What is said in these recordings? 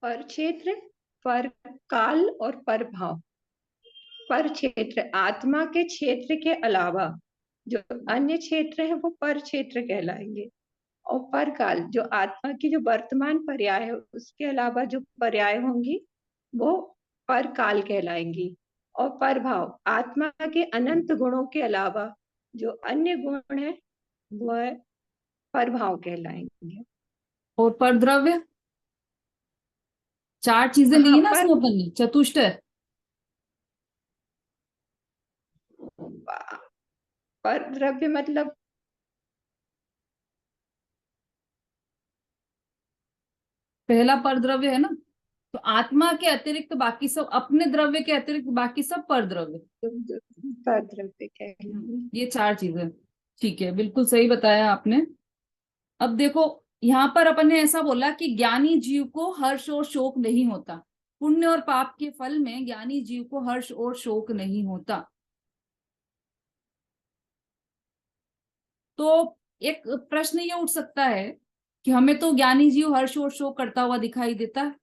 पर क्षेत्र, पर काल और पर भाव। पर क्षेत्र आत्मा के क्षेत्र के अलावा जो अन्य क्षेत्र है वो पर क्षेत्र कहलाएंगे। और पर काल जो आत्मा की जो वर्तमान पर्याय है उसके अलावा जो पर्याय होंगी वो पर काल कहलाएंगी। और पर भाव आत्मा के अनंत गुणों के अलावा जो अन्य गुण है वह पर भाव कहलाएंगे। और परद्रव्य, चार चीजें ली हाँ ना पर इसमें अपन ने, चतुष्ट। पर द्रव्य मतलब पहला परद्रव्य है ना, तो आत्मा के अतिरिक्त बाकी सब, अपने द्रव्य के अतिरिक्त बाकी सब परद्रव्य। पर द्रव्य कहलाएंगे। ये चार चीजें। ठीक है, बिल्कुल सही बताया आपने। अब देखो, यहाँ पर अपन ने ऐसा बोला कि ज्ञानी जीव को हर्ष और शोक नहीं होता। पुण्य और पाप के फल में ज्ञानी जीव को हर्ष और शोक नहीं होता। तो एक प्रश्न ये उठ सकता है कि हमें तो ज्ञानी जीव हर्ष और शोक करता हुआ दिखाई देता है,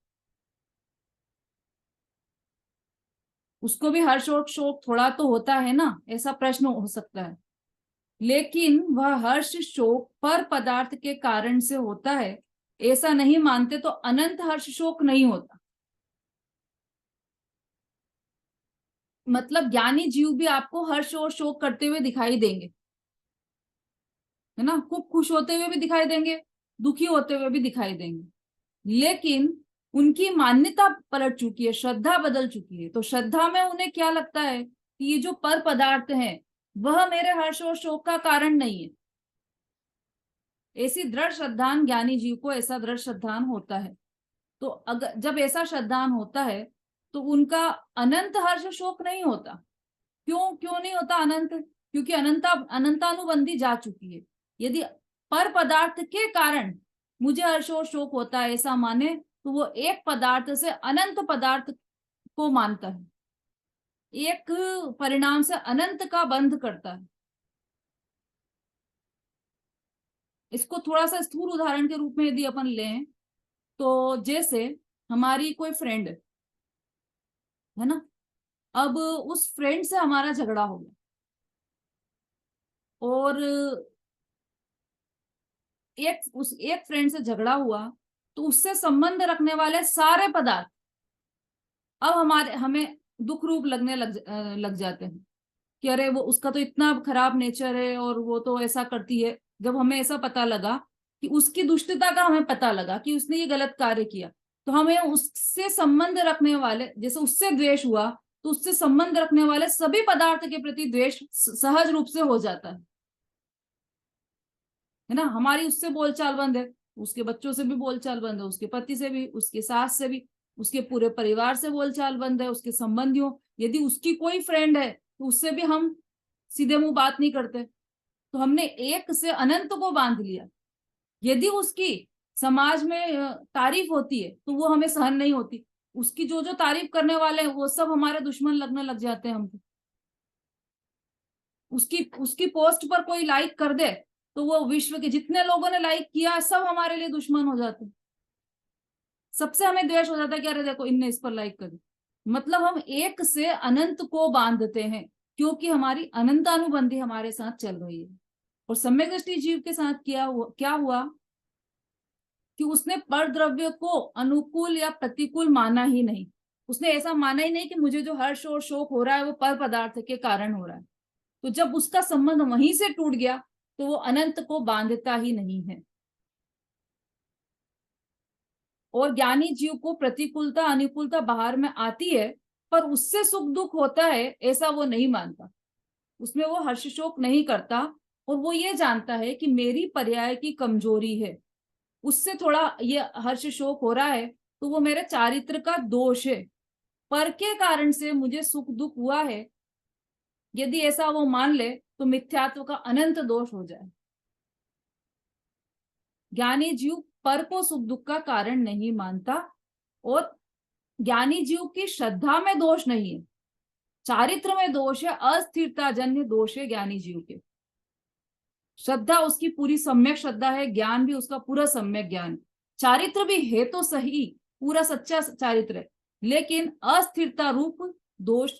उसको भी हर्ष और शोक थोड़ा तो होता है ना, ऐसा प्रश्न हो सकता है। लेकिन वह हर्ष शोक पर पदार्थ के कारण से होता है, ऐसा नहीं मानते तो अनंत हर्ष शोक नहीं होता। मतलब ज्ञानी जीव भी आपको हर्ष और शोक करते हुए दिखाई देंगे, है ना, खूब खुश होते हुए भी दिखाई देंगे, दुखी होते हुए भी दिखाई देंगे। लेकिन उनकी मान्यता पलट चुकी है, श्रद्धा बदल चुकी है। तो श्रद्धा में उन्हें क्या लगता है कि ये जो पर पदार्थ है वह मेरे हर्ष और शोक का कारण नहीं है। ऐसी दृढ़ श्रद्धान ज्ञानी जीव को ऐसा दृढ़ श्रद्धान होता है। तो अगर जब ऐसा श्रद्धान होता है तो उनका अनंत हर्ष शोक नहीं होता। क्यों क्यों नहीं होता अनंत? क्योंकि अनंतानुबंधी जा चुकी है। यदि पर पदार्थ के कारण मुझे हर्ष और शोक होता है ऐसा माने, तो वो एक पदार्थ से अनंत पदार्थ को मानता है, एक परिणाम से अनंत का बंध करता है। इसको थोड़ा सा स्थूल उदाहरण के रूप में यदि अपन लें, तो जैसे हमारी कोई फ्रेंड है ना, अब उस फ्रेंड से हमारा झगड़ा हो गया, और एक फ्रेंड से झगड़ा हुआ, तो उससे संबंध रखने वाले सारे पदार्थ अब हमें दुख रूप लगने लग जाते हैं कि अरे वो, उसका तो इतना खराब नेचर है और वो तो ऐसा करती है। जब हमें ऐसा पता लगा कि उसकी दुष्टता का हमें पता लगा कि उसने ये गलत कार्य किया, तो हमें उससे संबंध रखने वाले, जैसे उससे द्वेष हुआ, तो उससे संबंध रखने वाले सभी पदार्थ के प्रति द्वेष सहज रूप से हो जाता है ना। हमारी उससे बोलचाल बंद है, उसके बच्चों से भी बोलचाल बंद है, उसके पति से भी, उसके सास से भी, उसके पूरे परिवार से बोलचाल बंद है, उसके संबंधियों, यदि उसकी कोई फ्रेंड है तो उससे भी हम सीधे मुंह बात नहीं करते। तो हमने एक से अनंत को बांध लिया। यदि उसकी समाज में तारीफ होती है तो वो हमें सहन नहीं होती, उसकी जो जो तारीफ करने वाले हैं वो सब हमारे दुश्मन लगने लग जाते हैं हमको। उसकी उसकी पोस्ट पर कोई लाइक कर दे तो वो विश्व के जितने लोगों ने लाइक किया सब हमारे लिए दुश्मन हो जाते हैं, सबसे हमें द्वेष हो जाता है कि अरे देखो इनने इस पर लाइक कर दी। मतलब हम एक से अनंत को बांधते हैं क्योंकि हमारी अनंतानुबंधी हमारे साथ चल रही है। और सम्यक दृष्टि जीव के साथ क्या हुआ कि उसने पर द्रव्य को अनुकूल या प्रतिकूल माना ही नहीं। उसने ऐसा माना ही नहीं कि मुझे जो हर्ष और शोक हो रहा है वो पर पदार्थ के कारण हो रहा है। तो जब उसका संबंध वहीं से टूट गया तो वो अनंत को बांधता ही नहीं है। और ज्ञानी जीव को प्रतिकूलता अनुकूलता बाहर में आती है, पर उससे सुख दुख होता है ऐसा वो नहीं मानता, उसमें वो हर्ष शोक नहीं करता। और वो ये जानता है कि मेरी पर्याय की कमजोरी है, उससे थोड़ा ये हर्ष शोक हो रहा है तो वो मेरे चारित्र का दोष है, पर के कारण से मुझे सुख दुख हुआ है। यदि ऐसा वो मान ले तो मिथ्यात्व का अनंत दोष हो जाए। ज्ञानी जीव पर को सुख दुख का कारण नहीं मानता। और ज्ञानी जीव की श्रद्धा में दोष नहीं है, चारित्र में दोष है, अस्थिरता जन्य दोष है ज्ञानी जीव के। श्रद्धा उसकी पूरी सम्यक श्रद्धा है, ज्ञान भी उसका पूरा सम्यक ज्ञान, चारित्र भी है तो सही, पूरा सच्चा चारित्र है, लेकिन अस्थिरता रूप दोष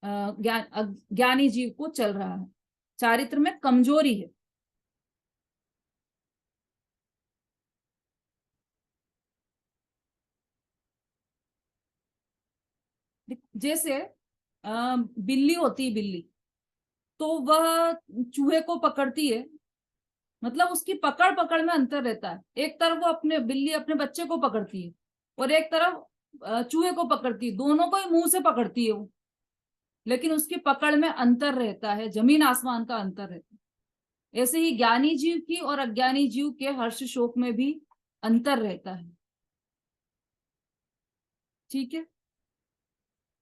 ज्ञानी जीव को चल रहा है, चारित्र में कमजोरी है। जैसे बिल्ली होती है, बिल्ली तो वह चूहे को पकड़ती है, मतलब उसकी पकड़ पकड़ में अंतर रहता है। एक तरफ वो अपने बिल्ली अपने बच्चे को पकड़ती है और एक तरफ चूहे को पकड़ती है, दोनों को ही मुंह से पकड़ती है वो, लेकिन उसकी पकड़ में अंतर रहता है, जमीन आसमान का अंतर रहता है। ऐसे ही ज्ञानी जीव की और अज्ञानी जीव के हर्ष शोक में भी अंतर रहता है। ठीक है,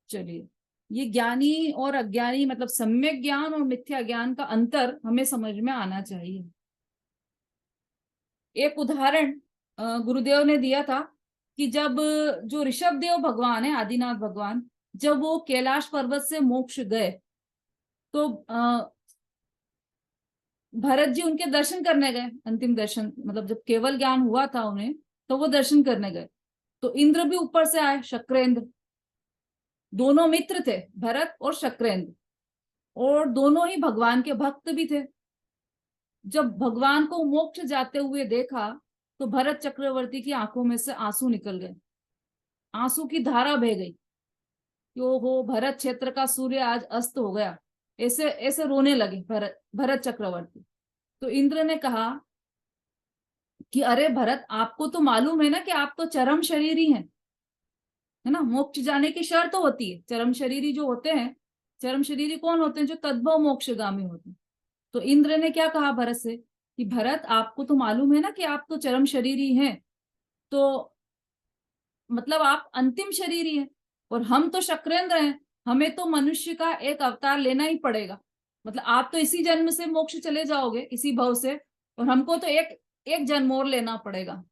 चलिए, ये ज्ञानी और अज्ञानी मतलब सम्यक ज्ञान और मिथ्या ज्ञान का अंतर हमें समझ में आना चाहिए। एक उदाहरण गुरुदेव ने दिया था कि जब जो ऋषभ देव भगवान है, आदिनाथ भगवान, जब वो कैलाश पर्वत से मोक्ष गए तो भरत जी उनके दर्शन करने गए, अंतिम दर्शन, मतलब जब केवल ज्ञान हुआ था उन्हें तो वो दर्शन करने गए। तो इंद्र भी ऊपर से आए, शक्रेंद्र, दोनों मित्र थे, भरत और शक्रेंद्र, और दोनों ही भगवान के भक्त भी थे। जब भगवान को मोक्ष जाते हुए देखा तो भरत चक्रवर्ती की आंखों में से आंसू निकल गए, आंसू की धारा बह गई कि ओहो, भरत क्षेत्र का सूर्य आज अस्त हो गया। ऐसे ऐसे रोने लगे भरत चक्रवर्ती। तो इंद्र ने कहा कि अरे भरत, आपको तो मालूम है ना कि आप तो चरम शरीरी हैं, है ना, मोक्ष जाने की शर्त तो होती है। चरम शरीरी जो होते हैं, चरम शरीरी कौन होते हैं? जो तद्भव मोक्षगामी होते हैं। तो इंद्र ने क्या कहा भरत से कि भरत, आपको तो मालूम है ना कि आप तो चरम शरीरी हैं, तो मतलब आप अंतिम शरीरी हैं, और हम तो शक्रेंद्र हैं, हमें तो मनुष्य का एक अवतार लेना ही पड़ेगा। मतलब आप तो इसी जन्म से मोक्ष चले जाओगे, इसी भव से, और हमको तो एक एक जन्म और लेना पड़ेगा।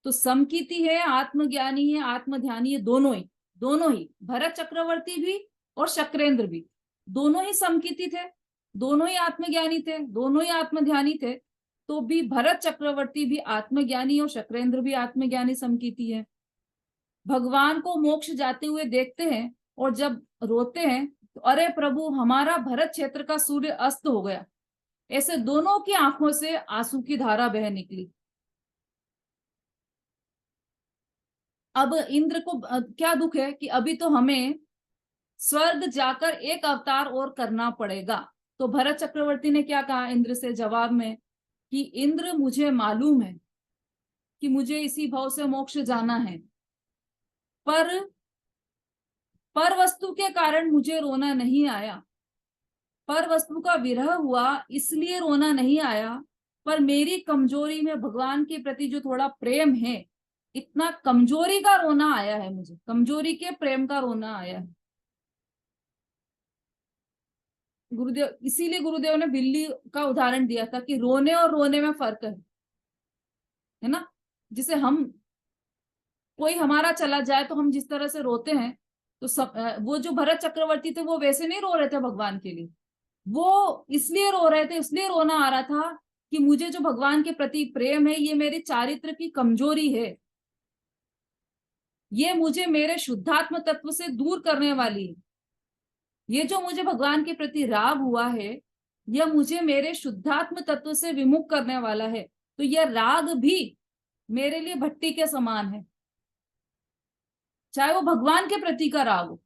तो समकीति है, आत्मज्ञानी है, आत्मध्यानी है, दोनों ही भरत चक्रवर्ती भी और शक्रेंद्र भी, दोनों ही समकीति थे, दोनों ही आत्मज्ञानी थे, दोनों ही आत्मध्यानी थे। तो भी भरत चक्रवर्ती भी आत्मज्ञानी और शक्रेंद्र भी आत्मज्ञानी समकीति है। भगवान को मोक्ष जाते हुए देखते हैं और जब रोते हैं तो अरे प्रभु, हमारा भरत क्षेत्र का सूर्य अस्त हो गया, ऐसे दोनों की आंखों से आंसू की धारा बह निकली। अब इंद्र को क्या दुख है कि अभी तो हमें स्वर्ग जाकर एक अवतार और करना पड़ेगा। तो भरत चक्रवर्ती ने क्या कहा इंद्र से जवाब में कि इंद्र, मुझे मालूम है कि मुझे इसी भाव से मोक्ष जाना है, पर वस्तु के कारण मुझे रोना नहीं आया, पर वस्तु का विरह हुआ इसलिए रोना नहीं आया, पर मेरी कमजोरी में भगवान के प्रति जो थोड़ा प्रेम है, इतना कमजोरी का रोना आया है, मुझे कमजोरी के प्रेम का रोना आया है। गुरुदेव, इसीलिए गुरुदेव ने बिल्ली का उदाहरण दिया था कि रोने और रोने में फर्क है ना। जिसे हम, कोई हमारा चला जाए तो हम जिस तरह से रोते हैं, तो वो जो भरत चक्रवर्ती थे वो वैसे नहीं रो रहे थे भगवान के लिए, वो इसलिए रो रहे थे, इसलिए रोना आ रहा था कि मुझे जो भगवान के प्रति प्रेम है, ये मेरे चारित्र की कमजोरी है, ये मुझे मेरे शुद्धात्म तत्व से दूर करने वाली है। ये जो मुझे भगवान के प्रति राग हुआ है, यह मुझे मेरे शुद्धात्म तत्व से विमुख करने वाला है। तो यह राग भी मेरे लिए भट्टी के समान है, चाहे वो भगवान के प्रति का राग हो,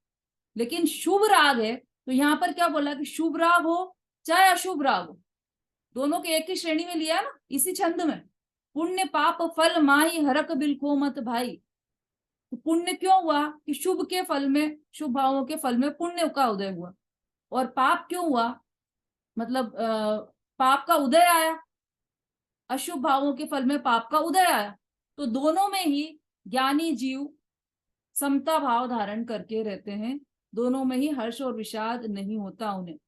लेकिन शुभ राग है। तो यहाँ पर क्या बोला कि शुभ राग हो चाहे अशुभ राग हो, दोनों के एक ही श्रेणी में लिया ना, इसी छंद में। पुण्य पाप फल माही हरक बिलखो मत भाई। तो पुण्य क्यों हुआ कि शुभ के फल में, शुभ भावों के फल में पुण्य का उदय हुआ, और पाप क्यों हुआ, मतलब पाप का उदय आया, अशुभ भावों के फल में पाप का उदय आया। तो दोनों में ही ज्ञानी जीव समता भाव धारण करके रहते हैं, दोनों में ही हर्ष और विषाद नहीं होता उन्हें,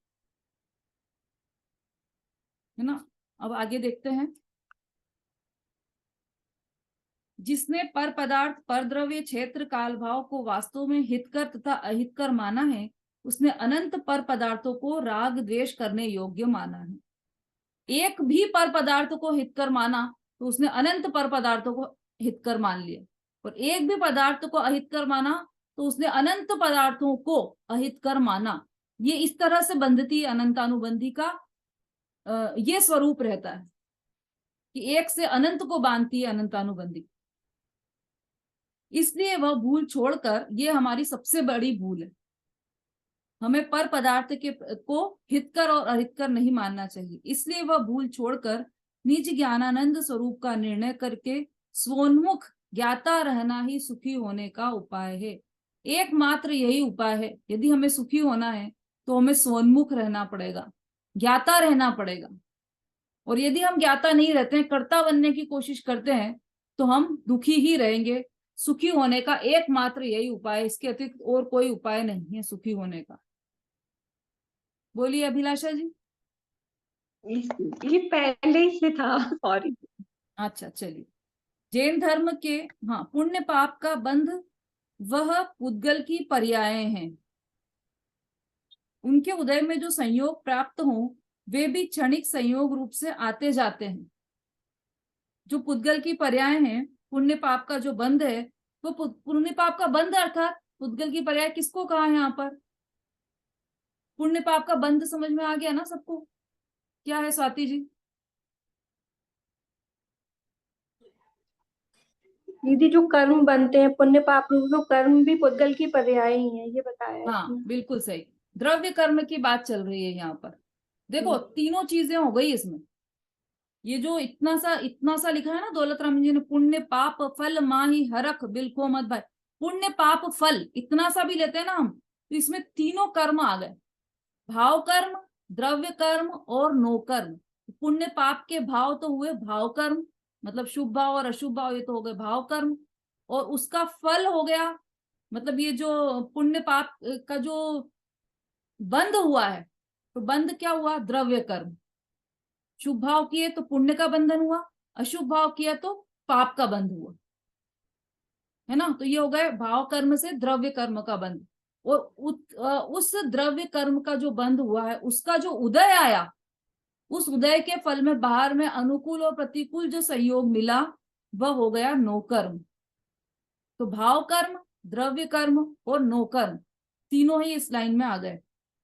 है ना। अब आगे देखते हैं। जिसने पर पदार्थ, पर द्रव्य, क्षेत्र, काल भाव को वास्तव में हितकर तथा अहितकर माना है, उसने अनंत पर पदार्थों को राग द्वेष करने योग्य माना है। एक भी पर पदार्थ को हितकर माना तो उसने अनंत पर पदार्थों को हितकर मान लिया। और एक भी पदार्थ को अहितकर माना तो उसने अनंत पदार्थों को अहितकर माना। ये इस तरह से बंधती अनंतानुबंधी का ये स्वरूप रहता है कि एक से अनंत को बांधती है अनंतानुबंधी। इसलिए वह भूल छोड़कर, ये हमारी सबसे बड़ी भूल है, हमें पर पदार्थ के को हितकर और अहितकर नहीं मानना चाहिए। इसलिए वह भूल छोड़कर निज ज्ञानानंद स्वरूप का निर्णय करके स्वोन्मुख ज्ञाता रहना ही सुखी होने का उपाय है। एकमात्र यही उपाय है। यदि हमें सुखी होना है तो हमें स्वोन्मुख रहना पड़ेगा, ज्ञाता रहना पड़ेगा। और यदि हम ज्ञाता नहीं रहते हैं, कर्ता बनने की कोशिश करते हैं, तो हम दुखी ही रहेंगे। सुखी होने का एकमात्र यही उपाय है, इसके अतिरिक्त और कोई उपाय नहीं है सुखी होने का। बोलिए अभिलाषा जी। ये पहले ही से था, सॉरी। अच्छा चलिए। जैन धर्म के, हाँ, पुण्य पाप का बंध वह पुद्गल की पर्याय हैं। उनके उदय में जो संयोग प्राप्त हो वे भी क्षणिक संयोग रूप से आते जाते हैं। जो पुद्गल की पर्याय हैं, पुण्य पाप का जो बंध है, वो पुण्य पाप का बंध अर्थात पुद्गल की पर्याय किसको कहा है यहाँ पर? पुण्य पाप का बंध समझ में आ गया ना सबको? क्या है स्वाति जी? दीदी जो कर्म बनते हैं पुण्य पाप रूप, वो कर्म भी पुद्गल की पर्याय ही है, ये बताया है हाँ इसमें। बिल्कुल सही। द्रव्य कर्म की बात चल रही है यहाँ पर। देखो तीनों चीजें हो गई इसमें। ये जो इतना सा लिखा है ना दौलत राम जी ने, पुण्य पाप फल माही हरख बिल्को मत भाई। पुण्य पाप फल इतना सा भी लेते हैं ना हम, तो इसमें तीनों कर्म आ गए। भाव कर्म, द्रव्य कर्म और नो कर्म। पुण्य पाप के भाव तो हुए भाव कर्म, मतलब शुभ भाव और अशुभ भाव, ये तो हो गए भाव कर्म। और उसका फल हो गया, मतलब ये जो पुण्य पाप का जो बंध हुआ है, तो बंध क्या हुआ? द्रव्य कर्म। शुभ भाव किए तो पुण्य का बंधन हुआ, अशुभ भाव किया तो पाप का बंध हुआ, है ना। तो ये हो गए भाव कर्म से द्रव्य कर्म का बंध। और उस द्रव्य कर्म का जो बंध हुआ है, उसका जो उदय आया, उस उदय के फल में बाहर में अनुकूल और प्रतिकूल जो संयोग मिला, वह हो गया नो कर्म। तो भाव कर्म, द्रव्य कर्म और नो कर्म तीनों ही इस लाइन में आ गए।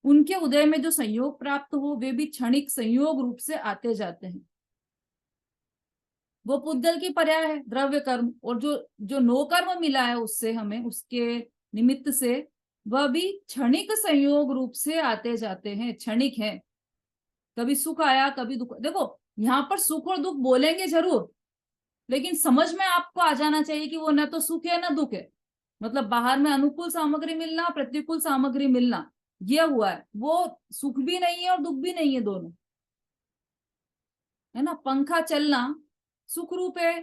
उनके उदय में जो संयोग प्राप्त हो वे भी क्षणिक संयोग रूप से आते जाते हैं। वो पुद्गल की पर्याय है द्रव्य कर्म। और जो जो नो कर्म मिला है उससे हमें, उसके निमित्त से, वह भी क्षणिक संयोग रूप से आते जाते हैं, क्षणिक है। कभी सुख आया कभी दुख। देखो यहाँ पर सुख और दुख बोलेंगे जरूर, लेकिन समझ में आपको आ जाना चाहिए कि वो न तो सुख है न दुख है। मतलब बाहर में अनुकूल सामग्री मिलना, प्रतिकूल सामग्री मिलना, ये हुआ है। वो सुख भी नहीं है और दुख भी नहीं है, दोनों है ना। पंखा चलना सुख रूप है,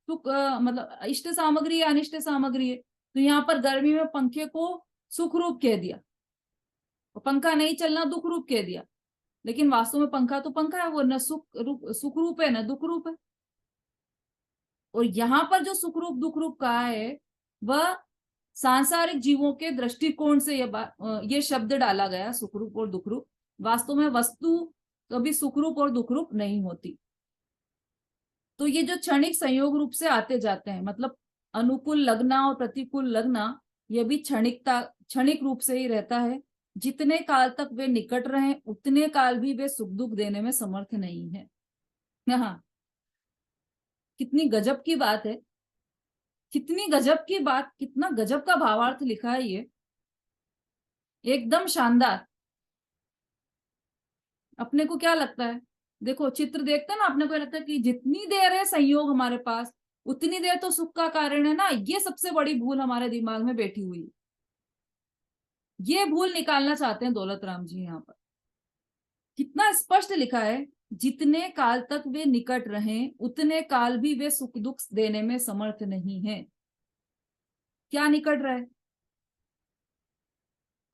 सुख मतलब इष्ट सामग्री है, अनिष्ट सामग्री है। तो यहाँ पर गर्मी में पंखे को सुख रूप कह दिया, और पंखा नहीं चलना दुख रूप कह दिया। लेकिन वास्तव में पंखा तो पंखा है, वो न सुख रूप है न दुख रूप है। और यहाँ पर जो सुख रूप दुख रूप कहा है, वह सांसारिक जीवों के दृष्टिकोण से ये शब्द डाला गया, सुख रूप और दुख रूप। वास्तव में वस्तु कभी सुख रूप और दुख रूप नहीं होती। तो ये जो क्षणिक संयोग रूप से आते जाते हैं, मतलब अनुकूल लगना और प्रतिकूल लगना, ये भी क्षणिक रूप से ही रहता है। जितने काल तक वे निकट रहे उतने काल भी वे सुख दुख देने में समर्थ नहीं है। हाँ, कितनी गजब की बात है, कितनी गजब की बात, कितना गजब का भावार्थ लिखा है ये, एकदम शानदार। अपने को क्या लगता है? देखो चित्र देखते हैं ना, अपने को लगता है कि जितनी देर है संयोग हमारे पास, उतनी देर तो सुख का कारण है ना। ये सबसे बड़ी भूल हमारे दिमाग में बैठी हुई है। ये भूल निकालना चाहते हैं दौलत राम जी यहाँ पर। कितना स्पष्ट लिखा है, जितने काल तक वे निकट रहें उतने काल भी वे सुख दुख देने में समर्थ नहीं है। क्या निकट रहे?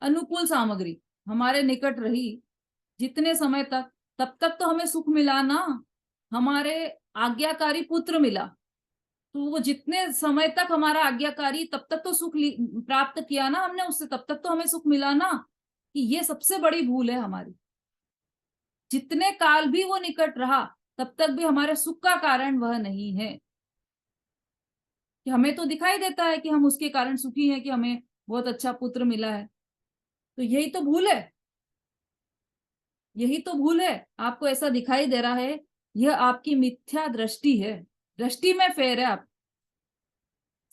अनुकूल सामग्री हमारे निकट रही जितने समय तक, तब तक तो हमें सुख मिला ना। हमारे आज्ञाकारी पुत्र मिला, तो वो जितने समय तक हमारा आज्ञाकारी, तब तक तो सुख प्राप्त किया ना हमने उससे, तब तक तो हमें सुख मिला ना। कि ये सबसे बड़ी भूल है हमारी। जितने काल भी वो निकट रहा, तब तक भी हमारे सुख का कारण वह नहीं है। कि हमें तो दिखाई देता है कि हम उसके कारण सुखी हैं, कि हमें बहुत अच्छा पुत्र मिला है। तो यही तो भूल है, यही तो भूल है। आपको ऐसा दिखाई दे रहा है, यह आपकी मिथ्या दृष्टि है, दृष्टि में फेर है। आप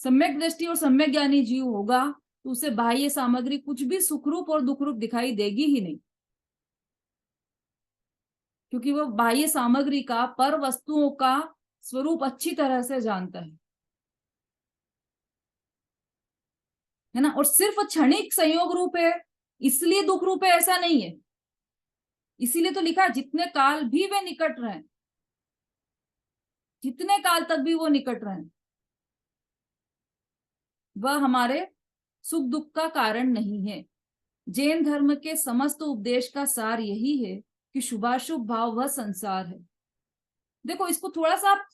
सम्यक दृष्टि और सम्यक ज्ञानी जीव होगा तो उसे बाह्य सामग्री कुछ भी सुखरूप और दुखरूप दिखाई देगी ही नहीं, क्योंकि वह बाह्य सामग्री का, पर वस्तुओं का स्वरूप अच्छी तरह से जानता है ना। और सिर्फ क्षणिक संयोग रूप है इसलिए दुख रूप है, ऐसा नहीं है। इसीलिए तो लिखा, जितने काल भी वे निकट रहे, जितने काल तक भी वो निकट रहे, वह हमारे सुख दुख का कारण नहीं है। जैन धर्म के समस्त उपदेश का सार यही है कि शुभाशुभ भाव वह संसार है। देखो, इसको थोड़ा सा आप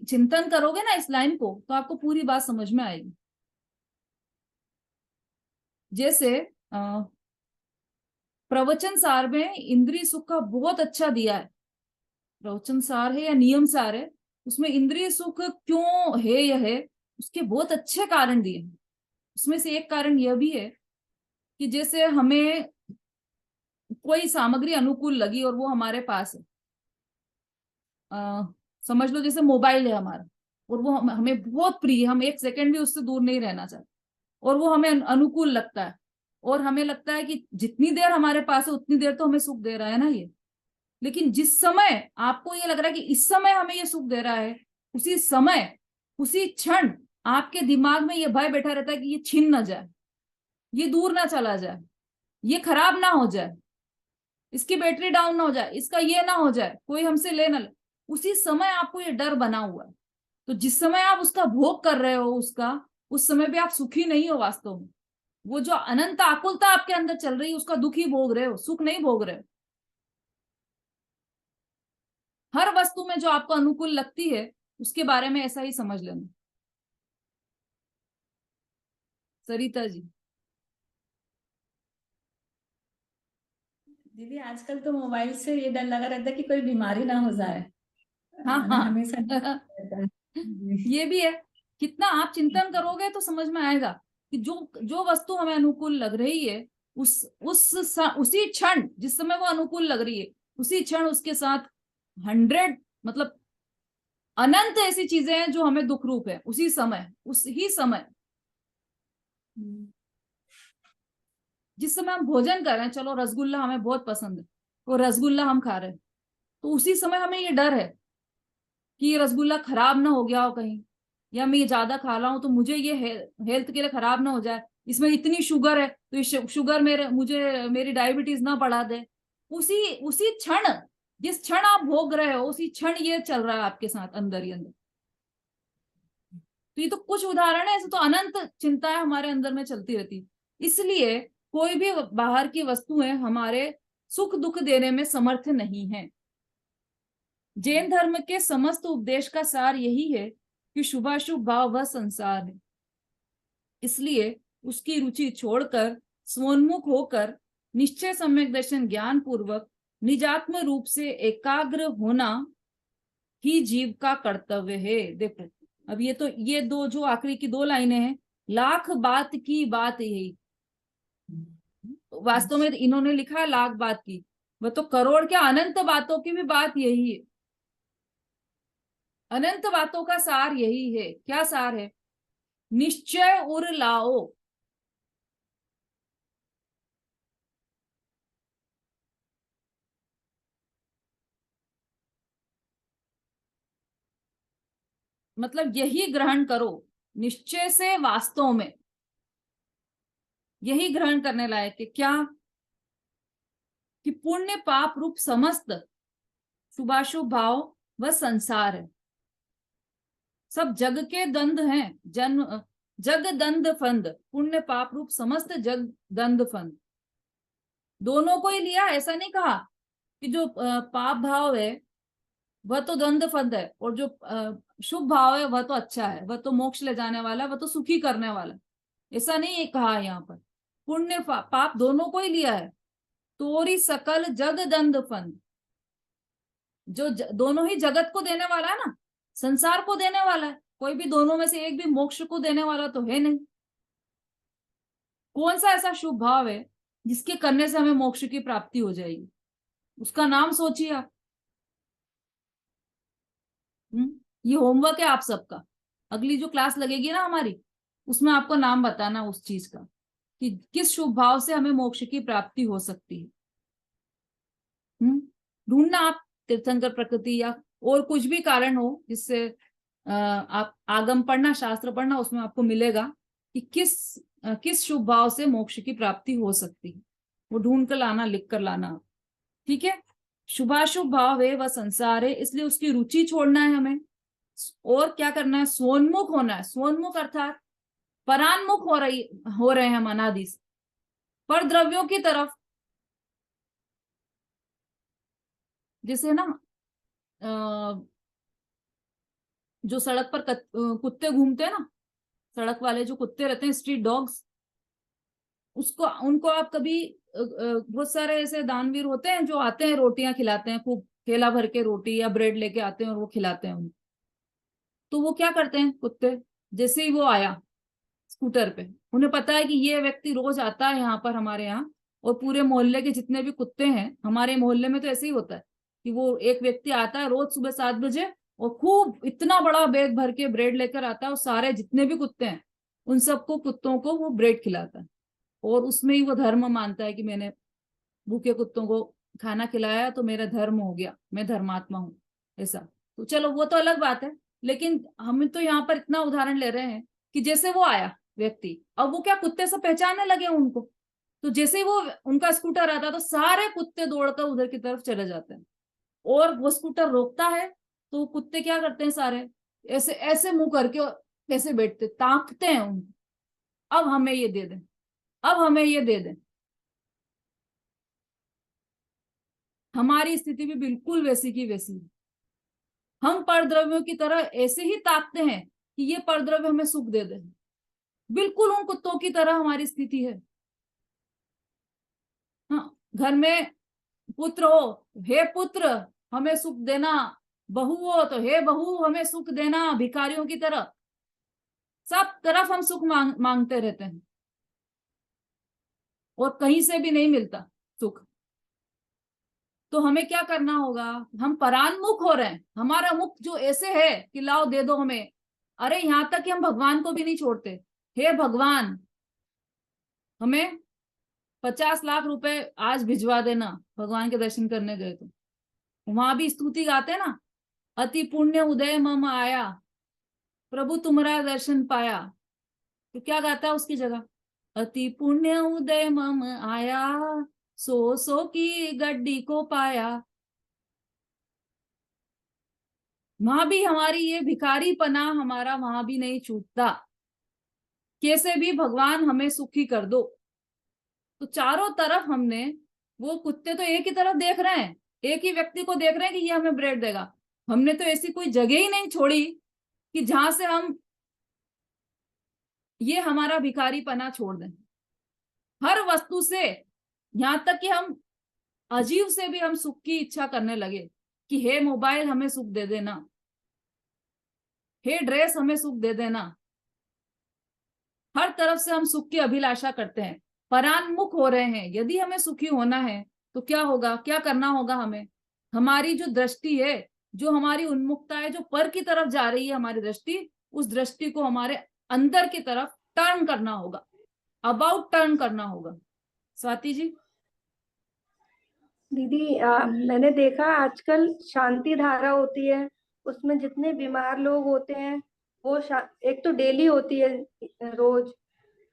चिंतन करोगे ना इस लाइन को, तो आपको पूरी बात समझ में आएगी। जैसे प्रवचन सार में इंद्रिय सुख का बहुत अच्छा दिया है। प्रवचन सार है या नियम सार है, उसमें इंद्रिय सुख क्यों है, यह है, उसके बहुत अच्छे कारण दिए। उसमें से एक कारण यह भी है कि जैसे हमें कोई सामग्री अनुकूल लगी और वो हमारे पास है, समझ लो जैसे मोबाइल है हमारा, और वो हमें बहुत प्रिय है, हम एक सेकंड भी उससे दूर नहीं रहना चाहते, और वो हमें अनुकूल लगता है, और हमें लगता है कि जितनी देर हमारे पास है उतनी देर तो हमें सुख दे रहा है ना ये। लेकिन जिस समय आपको ये लग रहा है कि इस समय हमें ये सुख दे रहा है, उसी समय, उसी क्षण आपके दिमाग में ये भय बैठा रहता है कि ये छीन ना जाए, ये दूर ना चला जाए, ये खराब ना हो जाए, इसकी बैटरी डाउन ना हो जाए, इसका ये ना हो जाए, कोई हमसे ले ना ले। उसी समय आपको ये डर बना हुआ है। तो जिस समय आप उसका भोग कर रहे हो उसका, उस समय भी आप सुखी नहीं हो वास्तव में। वो जो अनंत आकुलता आपके अंदर चल रही है उसका दुख ही भोग रहे हो, सुख नहीं भोग रहे हो। हर वस्तु में जो आपको अनुकूल लगती है उसके बारे में ऐसा ही समझ लेना। सरिता जी। दीदी, आजकल तो मोबाइल से ये डर लगा रहता है कि कोई बीमारी ना हो जाए। हाँ हाँ हमेशा रहता है। जी। ये भी है। कितना आप चिंतन करोगे तो समझ में आएगा कि जो जो वस्तु हमें अनुकूल लग रही है, उसी क्षण जिस समय वो अनुकूल लग रही है, उसी क्षण उसके साथ 100, मतलब अनंत ऐसी चीजें हैं जो हमें दुख रूप है उसी समय, उस ही समय। जिस समय हम भोजन कर रहे हैं, चलो रसगुल्ला हमें बहुत पसंद है, वो रसगुल्ला हम खा रहे हैं, तो उसी समय हमें ये डर है कि ये रसगुल्ला खराब ना हो गया हो कहीं, या मैं ये ज्यादा खा रहा हूं तो मुझे ये हेल्थ के लिए खराब ना हो जाए, इसमें इतनी शुगर है तो ये शुगर मुझे मेरी डायबिटीज ना बढ़ा दे। उसी उसी क्षण, जिस क्षण आप भोग रहे हो उसी क्षण ये चल रहा है आपके साथ अंदर ही अंदर। तो ये तो कुछ उदाहरण है, ऐसे तो अनंत चिंताएं हमारे अंदर में चलती रहती। इसलिए कोई भी बाहर की वस्तुएं हमारे सुख दुख देने में समर्थ नहीं है। जैन धर्म के समस्त उपदेश का सार यही है कि शुभाशुभ भाव वह संसार है। इसलिए उसकी रुचि छोड़कर स्वोन्मुख होकर निश्चय सम्यक दर्शन ज्ञान पूर्वक निजात्म रूप से एकाग्र होना ही जीव का कर्तव्य है। देखो, अब ये दो जो आखिरी की 2 लाइनें हैं, लाख बात की बात यही। वास्तव में इन्होंने लिखा है लाख बात की, वह तो करोड़ क्या अनंत बातों की भी बात यही है। अनंत बातों का सार यही है। क्या सार है? निश्चय उर लाओ। मतलब यही ग्रहण करो, निश्चय से वास्तव में यही ग्रहण करने लायक है। क्या? कि पुण्य पाप रूप समस्त शुभाशुभ भाव वह संसार है, सब जग के दंड हैं। जन्म जग दंड फंद, पुण्य पाप रूप समस्त जग दंड फंद, दोनों को ही लिया। ऐसा नहीं कहा कि जो पाप भाव है वह तो द्वंद्व फंद है, और जो शुभ भाव है वह तो अच्छा है, वह तो मोक्ष ले जाने वाला है, वह तो सुखी करने वाला है। ऐसा नहीं है कहा यहाँ पर। पुण्य पाप दोनों को ही लिया है। तोरी सकल जग दंड फंद, जो दोनों ही जगत को देने वाला है ना, संसार को देने वाला है। कोई भी दोनों में से एक भी मोक्ष को देने वाला तो है नहीं। कौन सा ऐसा शुभ भाव है जिसके करने से हमें मोक्ष की प्राप्ति हो जाएगी? उसका नाम सोचिए आप। ये होमवर्क है आप सबका। अगली जो क्लास लगेगी ना हमारी, उसमें आपको नाम बताना उस चीज का कि किस शुभ भाव से हमें मोक्ष की प्राप्ति हो सकती है। ढूंढना आप, तीर्थंकर प्रकृति या और कुछ भी कारण हो जिससे आप आगम पढ़ना, शास्त्र पढ़ना, उसमें आपको मिलेगा कि किस शुभ भाव से मोक्ष की प्राप्ति हो सकती है। वो ढूंढ कर लाना, लिख कर लाना। ठीक है। शुभाशुभ भाव है वह संसार है, इसलिए उसकी रुचि छोड़ना है हमें। और क्या करना है? स्वोन्मुख होना है। स्वोन्मुख अर्थात परान्मुख हो रहे हैं हम अनादि से, पर द्रव्यों की तरफ। जैसे ना जो सड़क पर कुत्ते घूमते हैं ना, सड़क वाले जो कुत्ते रहते हैं, स्ट्रीट डॉग्स, उनको आप कभी बहुत सारे ऐसे दानवीर होते हैं जो आते हैं, रोटियां खिलाते हैं, खूब थैला भर के रोटी या ब्रेड लेके आते हैं और वो खिलाते हैं उनको। तो वो क्या करते हैं कुत्ते, जैसे ही वो आया स्कूटर पे, उन्हें पता है कि ये व्यक्ति रोज आता है यहाँ पर हमारे यहाँ, और पूरे मोहल्ले के जितने भी कुत्ते हैं, हमारे मोहल्ले में तो ऐसे ही होता है कि वो एक व्यक्ति आता है रोज सुबह 7 बजे और खूब इतना बड़ा बैग भर के ब्रेड लेकर आता है, और सारे जितने भी कुत्ते हैं उन सबको, कुत्तों को वो ब्रेड खिलाता है। और उसमें ही वो धर्म मानता है कि मैंने भूखे कुत्तों को खाना खिलाया तो मेरा धर्म हो गया, मैं धर्मात्मा हूँ, ऐसा। तो चलो वो तो अलग बात है, लेकिन हम तो यहाँ पर इतना उदाहरण ले रहे हैं कि जैसे वो आया व्यक्ति, अब वो क्या कुत्ते से पहचानने लगे उनको, तो जैसे ही वो उनका स्कूटर आता तो सारे कुत्ते दौड़कर उधर की तरफ चले जाते हैं। और वो स्कूटर रोकता है तो कुत्ते क्या करते हैं, सारे ऐसे ऐसे मुंह करके ऐसे बैठते, ताकते हैं उनको, अब हमें ये दे दें, अब हमें ये दे दें। हमारी स्थिति भी बिल्कुल वैसी की वैसी। हम परद्रव्यों की तरह ऐसे ही ताकते हैं कि ये परद्रव्य हमें सुख दे दे। बिल्कुल उन कुत्तों की तरह हमारी स्थिति है। हाँ, घर में पुत्र हो, हे पुत्र हमें सुख देना, बहू हो तो हे बहू हमें सुख देना, भिखारियों की तरह सब तरफ हम सुख मांगते रहते हैं और कहीं से भी नहीं मिलता सुख। तो हमें क्या करना होगा? हम परान्मुख हो रहे हैं, हमारा मुख जो ऐसे है कि लाओ दे दो हमें। अरे यहां तक कि हम भगवान को भी नहीं छोड़ते। हे भगवान, हमें 50 लाख रुपए आज भिजवा देना, भगवान के दर्शन करने गए तो वहां भी स्तुति गाते ना, अति पुण्य उदय मम आया, प्रभु तुम्हारा दर्शन पाया। तो क्या गाता है उसकी जगह? अति पुण्य उदय मम आया, सो की गड्डी को पाया। वहां भी हमारी ये भिखारी पना हमारा वहां भी नहीं छूटता। कैसे भी भगवान हमें सुखी कर दो। तो चारों तरफ हमने, वो कुत्ते तो एक ही तरफ देख रहे हैं, एक ही व्यक्ति को देख रहे हैं कि ये हमें ब्रेड देगा। हमने तो ऐसी कोई जगह ही नहीं छोड़ी कि जहां से हम ये हमारा भिखारी पना छोड़ दें। हर वस्तु से, यहां तक कि हम अजीब से भी हम सुख की इच्छा करने लगे कि हे मोबाइल हमें सुख दे देना, हे ड्रेस हमें सुख दे देना। हर तरफ से हम सुख की अभिलाषा करते हैं, परान्मुख हो रहे हैं। यदि हमें सुखी होना है तो क्या होगा, क्या करना होगा हमें? हमारी जो दृष्टि है, जो हमारी उन्मुखता है, जो पर की तरफ जा रही है हमारी दृष्टि, उस दृष्टि को हमारे अंदर की तरफ टर्न करना होगा, अबाउट टर्न करना होगा। स्वाति जी। दीदी मैंने देखा आजकल शांति धारा होती है, उसमें जितने बीमार लोग होते हैं वो एक तो डेली होती है, रोज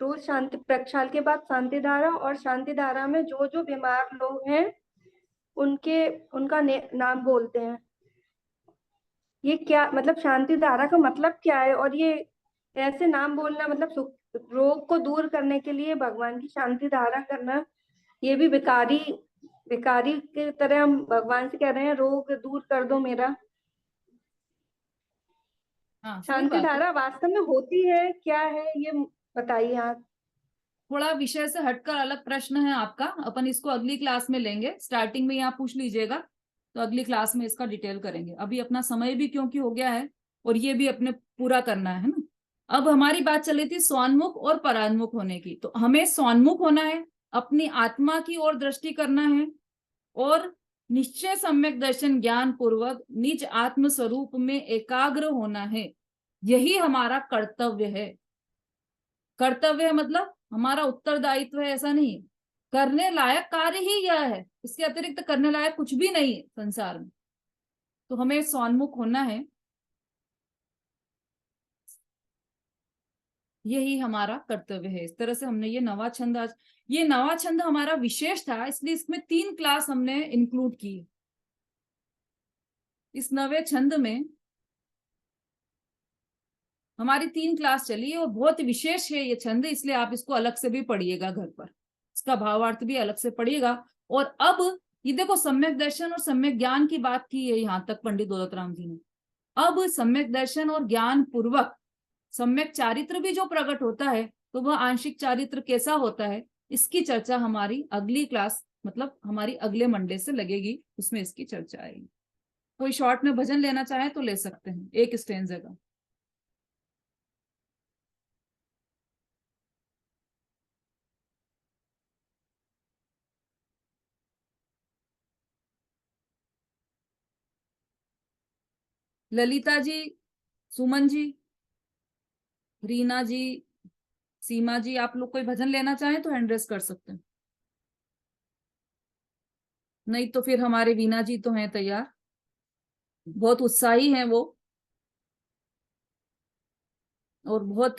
रोज शांति प्रक्षाल के बाद शांति धारा, और शांति धारा में जो जो बीमार लोग हैं उनका नाम बोलते हैं। ये क्या मतलब, शांति धारा का मतलब क्या है? और ये ऐसे नाम बोलना मतलब रोग को दूर करने के लिए भगवान की शांति धारा करना, ये भी भिखारी की तरह हम भगवान से कह रहे हैं रोग दूर कर दो मेरा। हाँ, शांति धारा वास्तव में होती है क्या है, ये बताइए आप। थोड़ा विषय से हटकर अलग प्रश्न है आपका, अपन इसको अगली क्लास में लेंगे। स्टार्टिंग में यहाँ पूछ लीजिएगा तो अगली क्लास में इसका डिटेल करेंगे। अभी अपना समय भी क्योंकि हो गया है और ये भी अपने पूरा करना है ना। अब हमारी बात चल रही थी स्वान्मुख और परान्मुख होने की। तो हमें स्वान्मुख होना है, अपनी आत्मा की ओर दृष्टि करना है, और निश्चय सम्यक दर्शन ज्ञान पूर्वक निज आत्म स्वरूप में एकाग्र होना है। यही हमारा कर्तव्य है। कर्तव्य है मतलब हमारा उत्तरदायित्व है, ऐसा नहीं है। करने लायक कार्य ही यह है, इसके अतिरिक्त करने लायक कुछ भी नहीं है संसार में। तो हमें स्वान्मुख होना है, यही हमारा कर्तव्य है। इस तरह से हमने ये नवा छंद, आज ये नवा छंद हमारा विशेष था, इसलिए इसमें 3 क्लास हमने इंक्लूड की। इस नवे छंद में हमारी 3 क्लास चली और बहुत विशेष है ये छंद, इसलिए आप इसको अलग से भी पढ़िएगा घर पर, इसका भावार्थ भी अलग से पढ़िएगा। और अब ये देखो, सम्यक दर्शन और सम्यक ज्ञान की बात की है यहाँ तक पंडित दौलतराम जी ने। अब सम्यक दर्शन और ज्ञान पूर्वक सम्यक चारित्र भी जो प्रकट होता है, तो वह आंशिक चारित्र कैसा होता है, इसकी चर्चा हमारी अगली क्लास, मतलब हमारी अगले मंडे से लगेगी, उसमें इसकी चर्चा आएगी। कोई शॉर्ट में भजन लेना चाहे तो ले सकते हैं, एक स्टेंजा का। ललिता जी, सुमन जी, रीना जी, सीमा जी, आप लोग कोई भजन लेना चाहें तो हैंड रेस कर सकते हैं, नहीं तो फिर हमारे वीना जी तो हैं तैयार, बहुत उत्साही हैं वो, और बहुत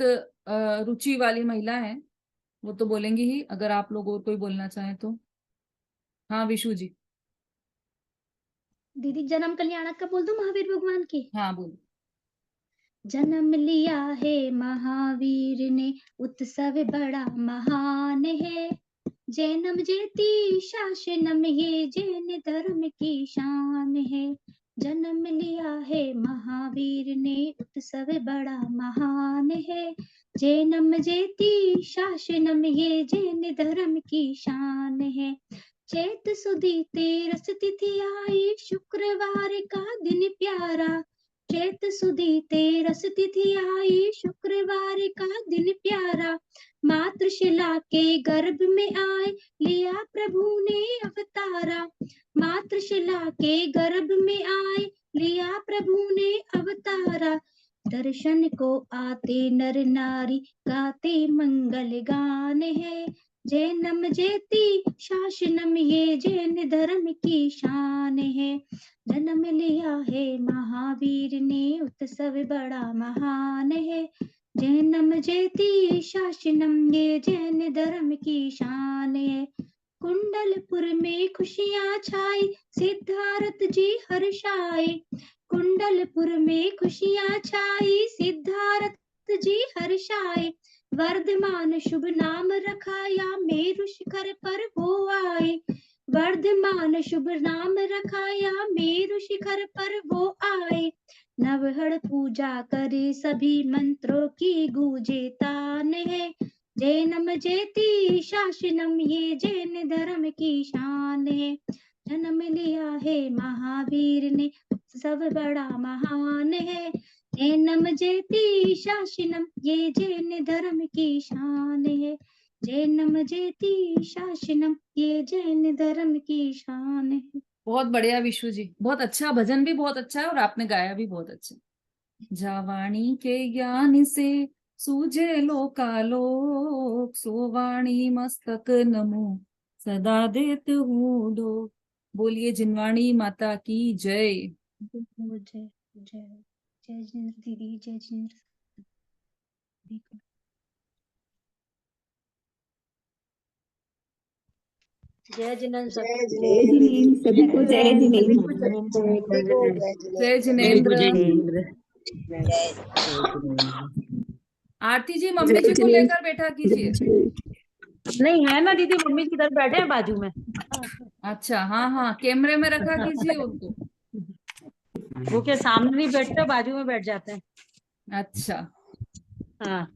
रुचि वाली महिला हैं, वो तो बोलेंगी ही। अगर आप लोग और कोई बोलना चाहें तो। हाँ विशु जी। दीदी जन्म कल्याणक का बोल दूं महावीर भगवान की? हाँ बोलो। जन्म लिया है महावीर ने, उत्सव बड़ा महान है। जैनम जेती शासनम, ये जैन धर्म की शान है। जन्म लिया है महावीर ने, उत्सव बड़ा महान है। जैनम जेती शासनम, ये जैन धर्म की शान है। चैत सुदी तेरस तिथि आई, शुक्रवार का दिन प्यारा। चैत सुदी तेरस तिथि आई, शुक्रवार का दिन प्यारा। मातृशिला के गर्भ में आए, लिया प्रभु ने अवतारा। मातृशिला के गर्भ में आए, लिया प्रभु ने अवतारा। दर्शन को आते नर नारी, गाते मंगल गान है। जैनम जेती शासनम, ये जैन धर्म की शान है। जन्म लिया है महावीर ने, उत्सव बड़ा महान है। जैनम जेती शासनम, ये जैन धर्म की शान है। कुंडलपुर में खुशियां छाई, सिद्धार्थ जी हर्षाए। कुंडलपुर में खुशियां छाई, सिद्धार्थ जी हर्षाए। वर्धमान शुभ नाम रखाया, मेरु शिखर पर वो आए। वर्धमान शुभ नाम रखाया, मेरु शिखर पर वो आए। नवहड़ पूजा करे सभी, मंत्रों की गूंजे तान है। जैनम जेती शासनम, ये जैन धर्म की शान है। जन्म लिया है महावीर ने, उत्सव बड़ा महान है। जैनम जेती शासनम, ये जैन धर्म की शान है। जैनम जेती शासनम, ये जैन धर्म की शान है। बहुत बढ़िया विशु जी, बहुत अच्छा, भजन भी बहुत अच्छा है और आपने गाया भी बहुत अच्छा। जावाणी के ज्ञान से सूझे लोकालोक, सोवाणी मस्तक नमो सदा देत हूँ दो। बोलिए जिनवाणी माता की जय। जय जय जय जिनेन्द्र दीदी, जय जिनेन्द्र। जय जिनेन्द्र जय सभी को, जय जिनेन्द्र। जय जिनेन्द्र। आरती जी मम्मी जी को लेकर बैठा कीजिए। नहीं है ना दीदी, मम्मी किधर बैठे हैं बाजू में। अच्छा हाँ हाँ, कैमरे में रखा कीजिए उनको। वो के सामने नहीं बैठते, बाजू में बैठ जाते हैं। अच्छा हाँ